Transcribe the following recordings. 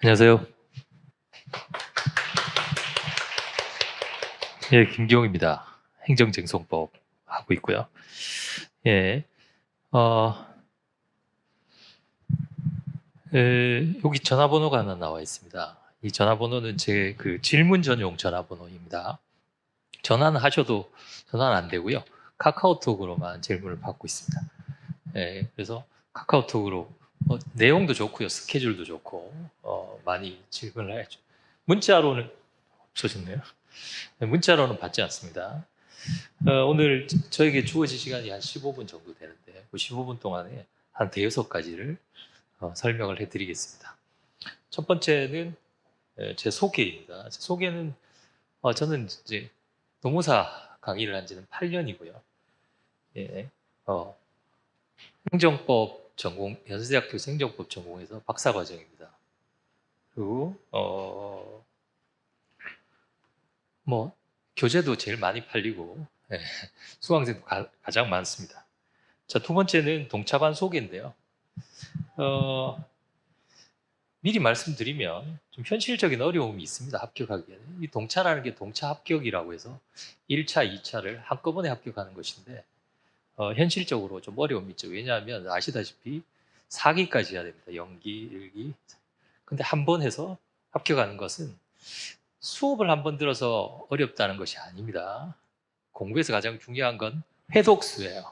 안녕하세요. 예, 김기용입니다. 행정쟁송법 하고 있고요. 예, 어, 여기 전화번호가 하나 나와 있습니다. 이 전화번호는 제 그 질문 전용 전화번호입니다. 전화는 하셔도 전화는 안 되고요. 카카오톡으로만 질문을 받고 있습니다. 예, 그래서 카카오톡으로 내용도 좋고요. 스케줄도 좋고 많이 질문을 해야죠. 문자로는 없어졌네요. 문자로는 받지 않습니다. 오늘 저에게 주어진 시간이 한 15분 정도 되는데 그 15분 동안에 한 대여섯 가지를 설명을 해드리겠습니다. 첫 번째는 제 소개입니다. 제 소개는 저는 이제 노무사 강의를 한 지는 8년이고요. 예, 행정법 전공, 연세대학교에서 행정법 전공해서 박사과정입니다. 그리고 뭐 교재도 제일 많이 팔리고 수강생도 가장 많습니다. 자, 두 번째는 동차반 소개인데요. 미리 말씀드리면 좀 현실적인 어려움이 있습니다. 합격하기에는. 이 동차라는 게 동차 합격이라고 해서 1차, 2차를 한꺼번에 합격하는 것인데 현실적으로 좀 어려움이 있죠. 왜냐하면 아시다시피 4기까지 해야 됩니다. 0기, 1기. 근데 한 번 해서 합격하는 것은 수업을 한 번 들어서 어렵다는 것이 아닙니다. 공부에서 가장 중요한 건 회독수예요.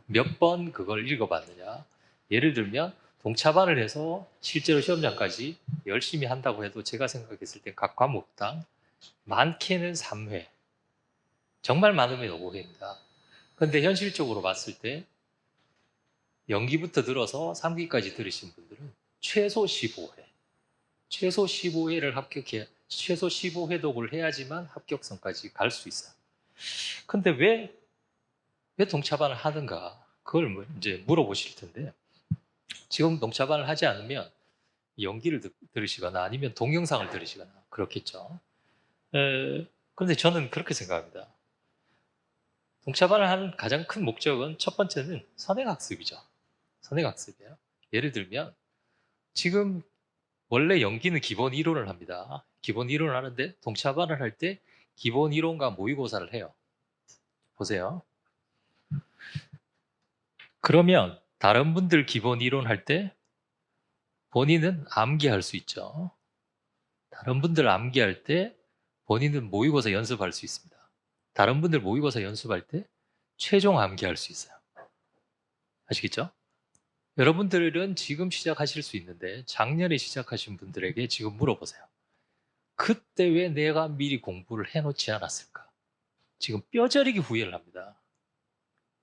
몇 번 그걸 읽어봤느냐. 예를 들면 동차반을 해서 실제로 시험장까지 열심히 한다고 해도 제가 생각했을 때 각 과목당 많게는 3회, 정말 많으면 5회입니다. 그런데 현실적으로 봤을 때 연기부터 들어서 3기까지 들으신 분들은 최소 15회, 최소 15회를 합격해, 최소 15회 독을 해야지만 합격선까지 갈 수 있어요. 근데 왜 동차반을 하는가? 그걸 이제 물어보실 텐데, 지금 동차반을 하지 않으면 연기를 들으시거나 아니면 동영상을 들으시거나 그렇겠죠. 그런데 저는 그렇게 생각합니다. 동차반을 하는 가장 큰 목적은 첫 번째는 선행학습이죠. 선행학습이에요. 예를 들면 지금 원래 연기는 기본 이론을 합니다. 기본 이론을 하는데 동차반을 할 때 기본 이론과 모의고사를 해요. 보세요. 그러면 다른 분들 기본 이론 할 때 본인은 암기할 수 있죠. 다른 분들 암기할 때 본인은 모의고사 연습할 수 있습니다. 다른 분들 모의고사 연습할 때 최종 암기할 수 있어요. 아시겠죠? 여러분들은 지금 시작하실 수 있는데 작년에 시작하신 분들에게 지금 물어보세요. 그때 왜 내가 미리 공부를 해놓지 않았을까? 지금 뼈저리게 후회를 합니다.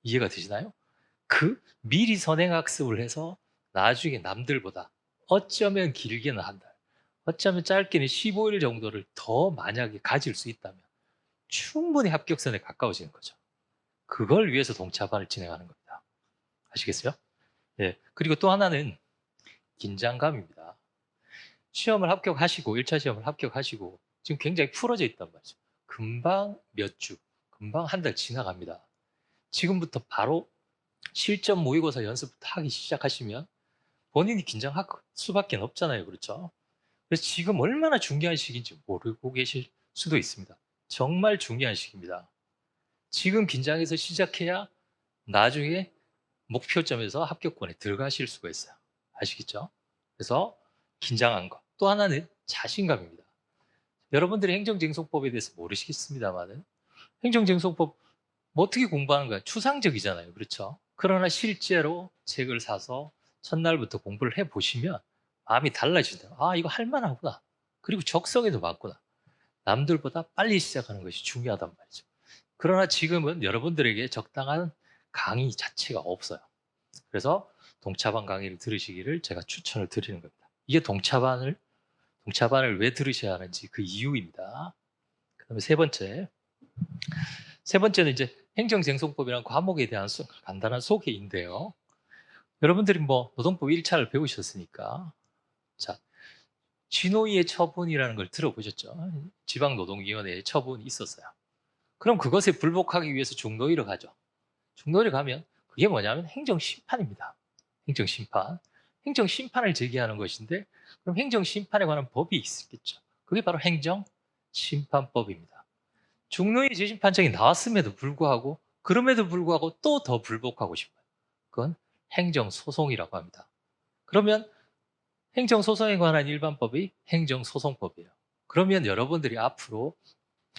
이해가 되시나요? 그 미리 선행학습을 해서 나중에 남들보다 어쩌면 길게는 한 달, 어쩌면 짧게는 15일 정도를 더 만약에 가질 수 있다면 충분히 합격선에 가까워지는 거죠. 그걸 위해서 동차반을 진행하는 겁니다. 아시겠어요? 예. 그리고 또 하나는 긴장감입니다. 시험을 합격하시고, 1차 시험을 합격하시고, 지금 굉장히 풀어져 있단 말이죠. 금방 몇 주, 금방 한 달 지나갑니다. 지금부터 바로 실전 모의고사 연습부터 하기 시작하시면 본인이 긴장할 수밖에 없잖아요. 그렇죠? 그래서 지금 얼마나 중요한 시기인지 모르고 계실 수도 있습니다. 정말 중요한 시기입니다. 지금 긴장해서 시작해야 나중에 목표점에서 합격권에 들어가실 수가 있어요. 아시겠죠? 그래서 긴장한 것. 또 하나는 자신감입니다. 여러분들이 행정쟁송법에 대해서 모르시겠습니다만은 행정쟁송법 뭐 어떻게 공부하는 거야? 추상적이잖아요. 그렇죠? 그러나 실제로 책을 사서 첫날부터 공부를 해보시면 마음이 달라지더라고요. 아, 이거 할만하구나. 그리고 적성에도 맞구나. 남들보다 빨리 시작하는 것이 중요하단 말이죠. 그러나 지금은 여러분들에게 적당한 강의 자체가 없어요. 그래서 동차반 강의를 들으시기를 제가 추천을 드리는 겁니다. 이게 동차반을 왜 들으셔야 하는지 그 이유입니다. 그다음에 세 번째는 이제 행정쟁송법이라는 과목에 대한 간단한 소개인데요. 여러분들이 뭐 노동법 1차를 배우셨으니까 자, 진호위의 처분이라는 걸 들어보셨죠? 지방노동위원회의 처분이 있었어요. 그럼 그것에 불복하기 위해서 중노위로 가죠. 중노위를 가면 그게 뭐냐면 행정심판입니다. 행정심판. 행정심판을 제기하는 것인데 그럼 행정심판에 관한 법이 있겠죠. 그게 바로 행정심판법입니다. 중노위 재심판정이 나왔음에도 불구하고 그럼에도 불구하고 또 더 불복하고 싶어요. 그건 행정소송이라고 합니다. 그러면 행정소송에 관한 일반법이 행정소송법이에요. 그러면 여러분들이 앞으로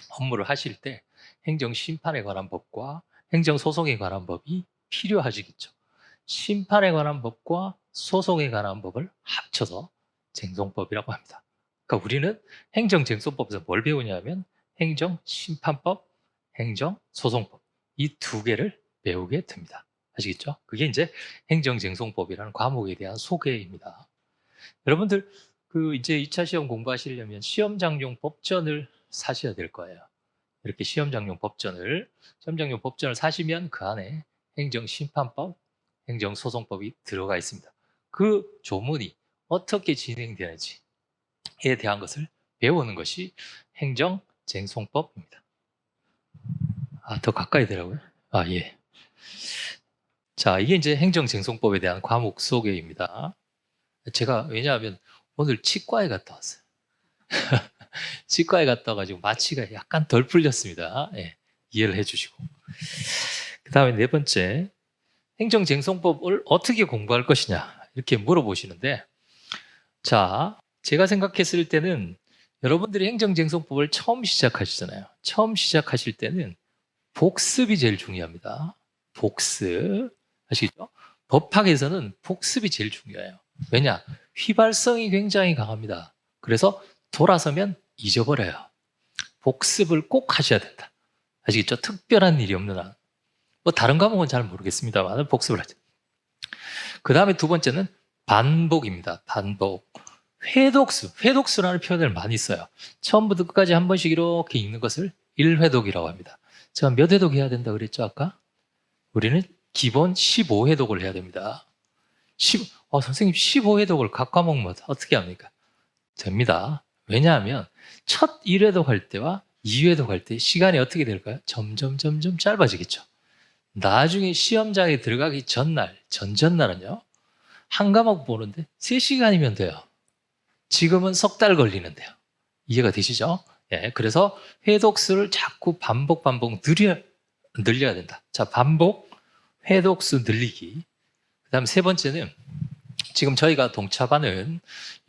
업무를 하실 때 행정심판에 관한 법과 행정소송에 관한 법이 필요하시겠죠. 심판에 관한 법과 소송에 관한 법을 합쳐서 쟁송법이라고 합니다. 그러니까 우리는 행정쟁송법에서 뭘 배우냐면 행정심판법, 행정소송법 이 두 개를 배우게 됩니다. 아시겠죠? 그게 이제 행정쟁송법이라는 과목에 대한 소개입니다. 여러분들 이제 2차 시험 공부하시려면 시험장용 법전을 사셔야 될 거예요. 이렇게 시험장용 법전을 사시면 그 안에 행정심판법, 행정소송법이 들어가 있습니다. 그 조문이 어떻게 진행되는지에 대한 것을 배우는 것이 행정쟁송법입니다. 더 가까이 되라고요? 예. 자, 이게 이제 행정쟁송법에 대한 과목 소개입니다. 제가 왜냐하면 오늘 치과에 갔다 왔어요. 치과에 갔다 와가지고 마취가 약간 덜 풀렸습니다. 예, 이해를 해주시고. 그 다음에 네 번째, 행정쟁송법을 어떻게 공부할 것이냐 이렇게 물어보시는데, 자, 제가 생각했을 때는 여러분들이 행정쟁송법을 처음 시작하시잖아요. 처음 시작하실 때는 복습이 제일 중요합니다. 복습. 아시겠죠? 법학에서는 복습이 제일 중요해요. 왜냐? 휘발성이 굉장히 강합니다. 그래서 돌아서면 잊어버려요. 복습을 꼭 하셔야 된다. 아시겠죠? 특별한 일이 없는 한. 다른 과목은 잘 모르겠습니다만 복습을 하죠. 그 다음에 두 번째는 반복입니다. 반복. 회독수라는 표현을 많이 써요. 처음부터 끝까지 한 번씩 이렇게 읽는 것을 1회독이라고 합니다. 제가 몇 회독 해야 된다고 그랬죠, 아까? 우리는 기본 15회독을 해야 됩니다. 선생님 15회독을 각 과목마다 어떻게 합니까? 됩니다. 왜냐하면 첫 1회독 할 때와 2회독 할 때 시간이 어떻게 될까요? 점점 짧아지겠죠. 나중에 시험장에 들어가기 전날, 전전날은요. 한 과목 보는데 3시간이면 돼요. 지금은 석 달 걸리는데요. 이해가 되시죠? 예, 그래서 회독수를 자꾸 반복 늘려야 된다. 자, 반복, 회독수 늘리기. 그 다음 세 번째는 지금 저희가 동차반은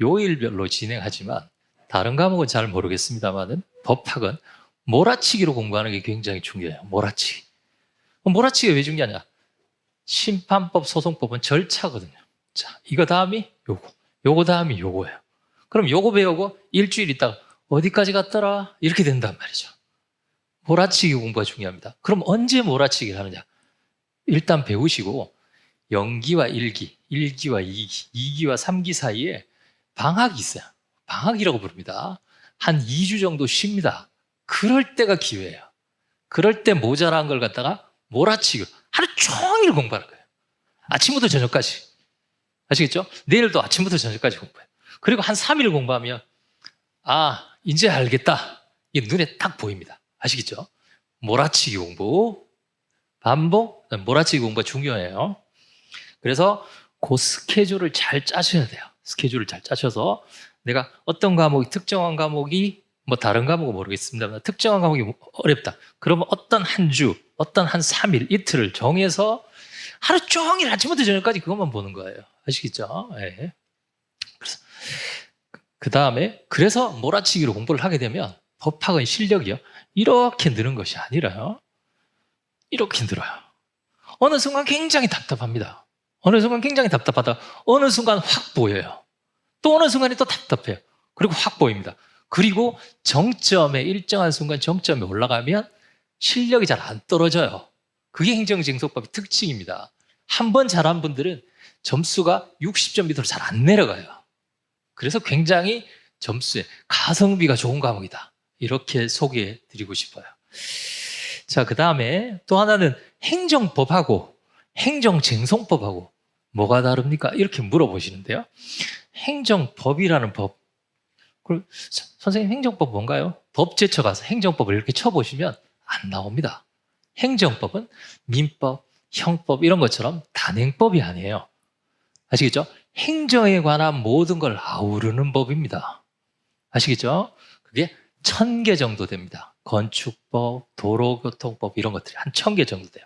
요일별로 진행하지만 다른 과목은 잘 모르겠습니다만은 법학은 몰아치기로 공부하는 게 굉장히 중요해요. 몰아치기. 몰아치기가 왜 중요하냐? 심판법, 소송법은 절차거든요. 자, 이거 다음이 요거 다음이 요거예요. 그럼 요거 배우고 일주일 있다가 어디까지 갔더라? 이렇게 된단 말이죠. 몰아치기 공부가 중요합니다. 그럼 언제 몰아치기를 하느냐? 일단 배우시고 연기와 1기, 1기와 2기, 2기와 3기 사이에 방학이 있어요. 방학이라고 부릅니다. 한 2주 정도 쉽니다. 그럴 때가 기회예요. 그럴 때 모자란 걸 갖다가 몰아치기, 하루 종일 공부하는 거예요. 아침부터 저녁까지. 아시겠죠? 내일도 아침부터 저녁까지 공부해요. 그리고 한 3일 공부하면 이제 알겠다. 이게 눈에 딱 보입니다. 아시겠죠? 몰아치기 공부, 반복, 몰아치기 공부가 중요해요. 그래서 그 스케줄을 잘 짜셔야 돼요. 스케줄을 잘 짜셔서 내가 어떤 과목이, 특정한 과목이, 다른 과목은 모르겠습니다만 특정한 과목이 어렵다. 그러면 어떤 한 주, 어떤 한 3일, 이틀을 정해서 하루 종일 아침부터 저녁까지 그것만 보는 거예요. 아시겠죠? 네. 그래서 몰아치기로 공부를 하게 되면 법학은 실력이요. 이렇게 느는 것이 아니라요. 이렇게 늘어요. 어느 순간 굉장히 답답합니다. 어느 순간 굉장히 답답하다. 어느 순간 확 보여요. 또 어느 순간에 또 답답해요. 그리고 확 보입니다. 그리고 일정한 순간 정점에 올라가면 실력이 잘 안 떨어져요. 그게 행정쟁송법의 특징입니다. 한 번 잘한 분들은 점수가 60점 밑으로 잘 안 내려가요. 그래서 굉장히 점수에 가성비가 좋은 과목이다. 이렇게 소개해 드리고 싶어요. 자, 그 다음에 또 하나는 행정법하고 행정쟁송법하고 뭐가 다릅니까? 이렇게 물어보시는데요. 행정법이라는 법. 그럼 선생님 행정법 뭔가요? 법 제처 가서 행정법을 이렇게 쳐보시면 안 나옵니다. 행정법은 민법, 형법 이런 것처럼 단행법이 아니에요. 아시겠죠? 행정에 관한 모든 걸 아우르는 법입니다. 아시겠죠? 그게 1000개 정도 됩니다. 건축법, 도로교통법 이런 것들이 한 1000개 정도 돼요.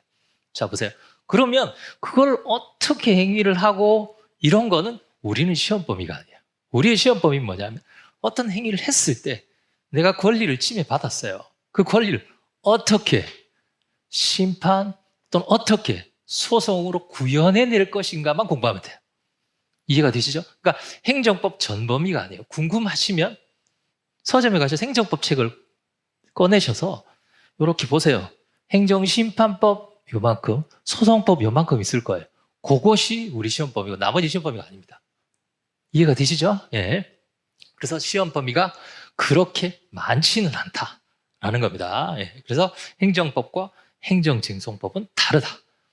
자, 보세요. 그러면 그걸 어떻게 행위를 하고 이런 거는 우리는 시험 범위가 아니에요. 우리의 시험 범위는 뭐냐면 어떤 행위를 했을 때 내가 권리를 침해받았어요. 그 권리를 어떻게 심판 또는 어떻게 소송으로 구현해낼 것인가만 공부하면 돼요. 이해가 되시죠? 그러니까 행정법 전 범위가 아니에요. 궁금하시면 서점에 가셔서 행정법 책을 꺼내셔서 이렇게 보세요. 행정심판법 요만큼, 소송법 요만큼 있을 거예요. 그것이 우리 시험 범위고 나머지 시험 범위가 아닙니다. 이해가 되시죠? 예. 그래서 시험 범위가 그렇게 많지는 않다라는 겁니다. 예. 그래서 행정법과 행정쟁송법은 다르다.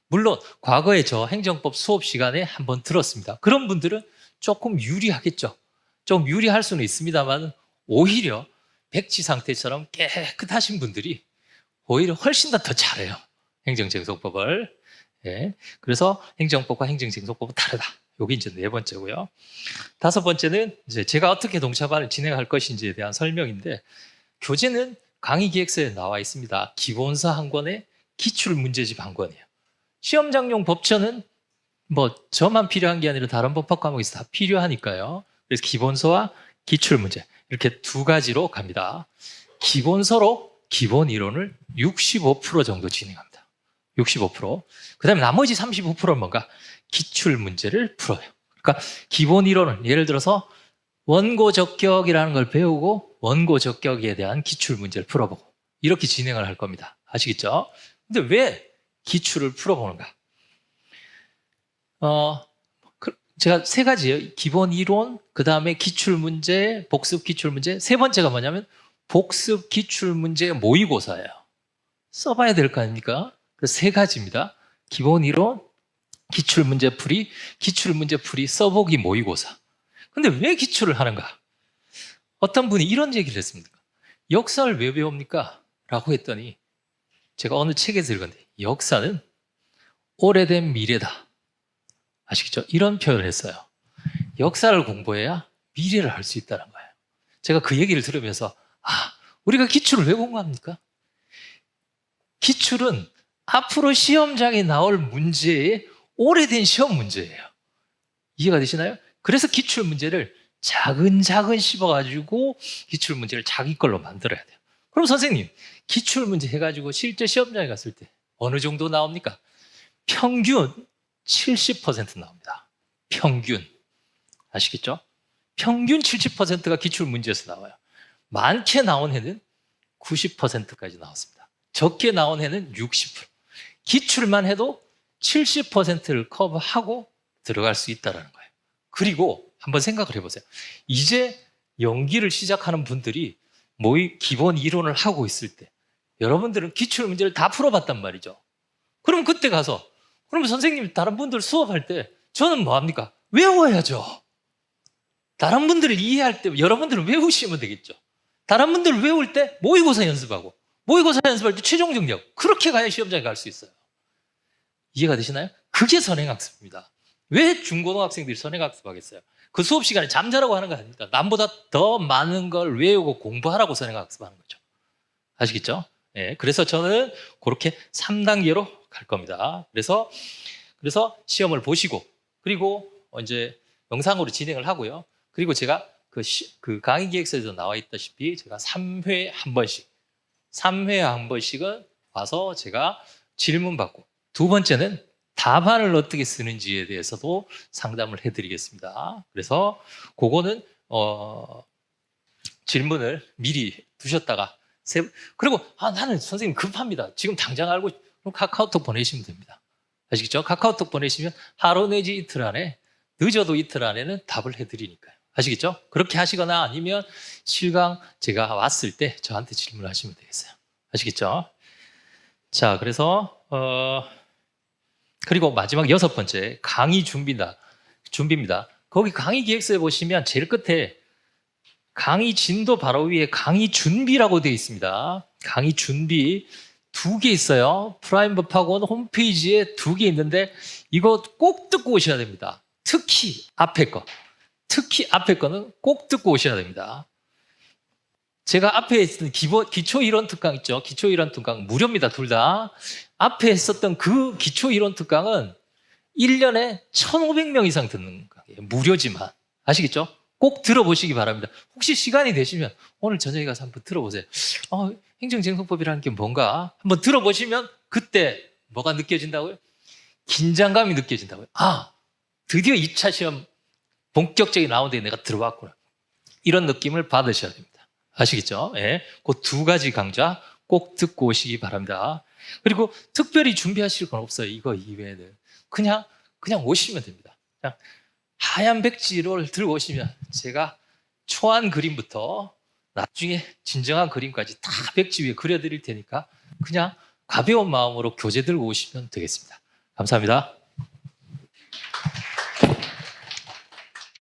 물론 과거에 저 행정법 수업 시간에 한번 들었습니다. 그런 분들은 조금 유리하겠죠. 좀 유리할 수는 있습니다만 오히려 백지 상태처럼 깨끗하신 분들이 오히려 훨씬 더 잘해요. 행정쟁송법을. 예. 그래서 행정법과 행정쟁송법은 다르다. 여기 이제 4번째고요. 5번째는 이제 제가 어떻게 동차반을 진행할 것인지에 대한 설명인데, 교재는 강의 기획서에 나와 있습니다. 기본서 한 권에 기출 문제집 한 권이에요. 시험장용 법전은 뭐 저만 필요한 게 아니라 다른 법학 과목에서 다 필요하니까요. 그래서 기본서와 기출 문제 이렇게 2가지로 갑니다. 기본서로 기본 이론을 65% 정도 진행합니다. 65%. 그 다음에 나머지 35%는 뭔가 기출 문제를 풀어요. 그러니까 기본 이론은 예를 들어서 원고 적격이라는 걸 배우고 원고 적격에 대한 기출 문제를 풀어보고 이렇게 진행을 할 겁니다. 아시겠죠? 근데 왜 기출을 풀어보는가? 제가 3가지예요. 기본 이론, 그 다음에 기출 문제, 복습 기출 문제. 3번째가 뭐냐면 복습 기출 문제 모의고사예요. 써봐야 될 거 아닙니까? 그 3가지입니다. 기본 이론, 기출 문제 풀이, 써보기 모의고사. 근데 왜 기출을 하는가? 어떤 분이 이런 얘기를 했습니다. 역사를 왜 배웁니까? 라고 했더니 제가 어느 책에서 읽었는데 역사는 오래된 미래다. 아시겠죠? 이런 표현을 했어요. 역사를 공부해야 미래를 알 수 있다는 거예요. 제가 그 얘기를 들으면서 우리가 기출을 왜 공부합니까? 기출은 앞으로 시험장에 나올 문제의 오래된 시험 문제예요. 이해가 되시나요? 그래서 기출 문제를 차근차근 씹어가지고 기출 문제를 자기 걸로 만들어야 돼요. 그럼 선생님, 기출 문제 해가지고 실제 시험장에 갔을 때 어느 정도 나옵니까? 평균 70% 나옵니다. 평균. 아시겠죠? 평균 70%가 기출 문제에서 나와요. 많게 나온 해는 90%까지 나왔습니다. 적게 나온 해는 60%. 기출만 해도 70%를 커버하고 들어갈 수 있다는 거예요. 그리고 한번 생각을 해보세요. 이제 연기를 시작하는 분들이 기본 이론을 하고 있을 때 여러분들은 기출 문제를 다 풀어봤단 말이죠. 그럼 그때 가서 그러면 선생님이 다른 분들 수업할 때 저는 뭐합니까? 외워야죠. 다른 분들을 이해할 때 여러분들은 외우시면 되겠죠. 다른 분들 외울 때 모의고사 연습하고 모의고사 연습할 때 최종 정리하고 그렇게 가야 시험장에 갈 수 있어요. 이해가 되시나요? 그게 선행학습입니다. 왜 중고등학생들이 선행학습하겠어요? 그 수업 시간에 잠자라고 하는 거 아닙니까? 남보다 더 많은 걸 외우고 공부하라고 선행학습하는 거죠. 아시겠죠? 네, 그래서 저는 그렇게 3단계로 갈 겁니다. 그래서 시험을 보시고 그리고 이제 영상으로 진행을 하고요. 그리고 제가 그 강의 기획서에도 나와 있다시피 제가 3회에 한 번씩은 와서 제가 질문 받고 2번째는 답안을 어떻게 쓰는지에 대해서도 상담을 해드리겠습니다. 그래서 그거는 질문을 미리 두셨다가 그리고 나는 선생님 급합니다. 지금 당장 알고 그럼 카카오톡 보내시면 됩니다. 아시겠죠? 카카오톡 보내시면 하루 내지 이틀 안에 늦어도 이틀 안에는 답을 해드리니까요. 아시겠죠? 그렇게 하시거나 아니면 실강 제가 왔을 때 저한테 질문하시면 되겠어요. 아시겠죠? 자, 그래서 그리고 마지막 6번째 강의 준비입니다. 거기 강의 기획서에 보시면 제일 끝에 강의 진도 바로 위에 강의 준비라고 되어 있습니다. 강의 준비 2개 있어요. 프라임법학원 홈페이지에 2개 있는데 이거 꼭 듣고 오셔야 됩니다. 특히 앞에 거는 꼭 듣고 오셔야 됩니다. 제가 앞에 했던 기초 이론 특강 있죠? 기초 이론 특강 무료입니다, 둘 다. 앞에 했었던 그 기초 이론 특강은 1년에 1,500명 이상 듣는 거예요. 무료지만. 아시겠죠? 꼭 들어보시기 바랍니다. 혹시 시간이 되시면 오늘 저녁에 가서 한번 들어보세요. 행정쟁송법이라는 게 뭔가 한번 들어보시면 그때 뭐가 느껴진다고요? 긴장감이 느껴진다고요. 드디어 2차 시험 본격적인 라운드에 내가 들어왔구나. 이런 느낌을 받으셔야 됩니다. 아시겠죠? 예. 그 두 가지 강좌 꼭 듣고 오시기 바랍니다. 그리고 특별히 준비하실 건 없어요. 이거 이외에는. 그냥 오시면 됩니다. 그냥 하얀 백지를 들고 오시면 제가 초안 그림부터 나중에 진정한 그림까지 다 백지 위에 그려드릴 테니까 그냥 가벼운 마음으로 교재 들고 오시면 되겠습니다. 감사합니다.